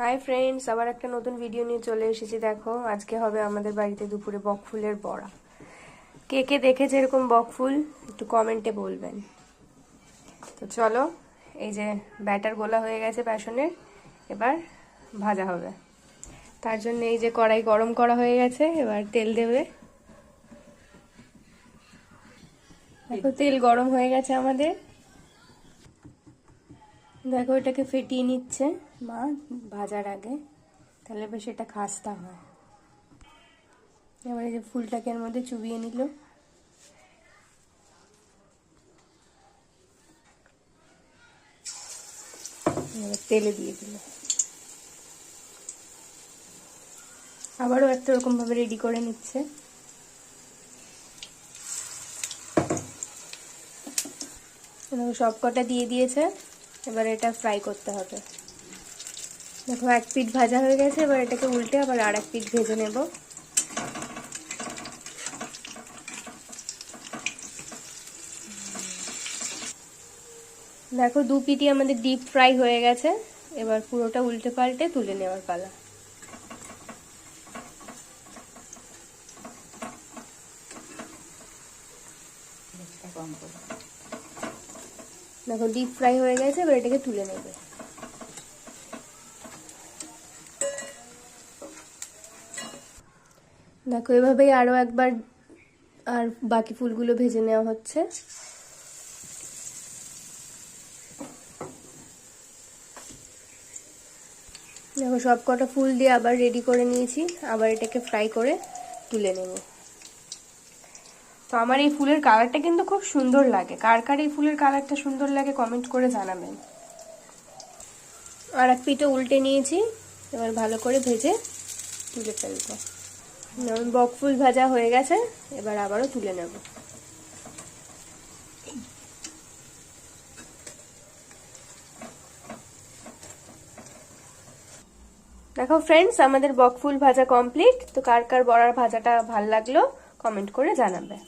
Hi friends, আবার একটা নতুন ভিডিও নিয়ে চলে এসেছি। দেখো, আজকে হবে আমাদের বাড়িতে দুপুরে বকফুলের বড়া। কে কে দেখেছে এরকম বকফুল একটু কমেন্টে বলবেন। তো চলো, এই যে ব্যাটার গোলা হয়ে গেছে বেসনের, এবার ভাজা হবে। তার জন্য এই যে কড়াই গরম করা হয়ে গেছে, এবার তেল দেবে। দেখো, তেল গরম হয়ে গেছে আমাদের। দেখো, এটাকে ফেটিয়ে নিচ্ছে মা ভাজার আগে, তাহলে বেশ এটা খাস্তা হয়। এবার এই যে ফুলটাকে এর মধ্যে চুবিয়ে নিল। এবার তেলে দিয়ে দিল। আবারও একটা রকম ভাবে রেডি করে নিচ্ছে। সব কটা দিয়ে দিয়েছে, এবার এটা ফ্রাই করতে হবে। দেখো, এক পিঠ ভাজা হয়ে গেছে, এবার এটাকে উল্টে আবার আর এক পিঠ ভেজে নেব। দেখো, দু পিঠই আমাদের ডিপ ফ্রাই হয়ে গেছে, এবার পুরোটা উল্টে পাল্টে তুলে নেওয়ার পালা। দেখো, ডিপ ফ্রাই হয়ে গেছে, এবার এটাকে তুলে নেবে। দেখো, এভাবেই আরো একবার আর বাকি ফুলগুলো ভেজে নেওয়া হচ্ছে। দেখো, সব কটা ফুল দিয়ে আবার রেডি করে নিয়েছি, আবার এটাকে ফ্রাই করে তুলে নেব। তো আমার এই ফুলের কালারটা কিন্তু খুব সুন্দর লাগে। কার কার এই ফুলের কালারটা সুন্দর লাগে কমেন্ট করে জানাবেন। আর এক পিঠে উল্টে নিয়েছি, এবার ভালো করে ভেজে তুলে ফেলবো। বকফুল ভাজা হয়ে গেছে, এবার আবারও তুলে নেব। দেখো ফ্রেন্ডস, আমাদের বকফুল ভাজা কমপ্লিট। তো কার কার বড়ার ভাজাটা ভাল লাগলো কমেন্ট করে জানাবে।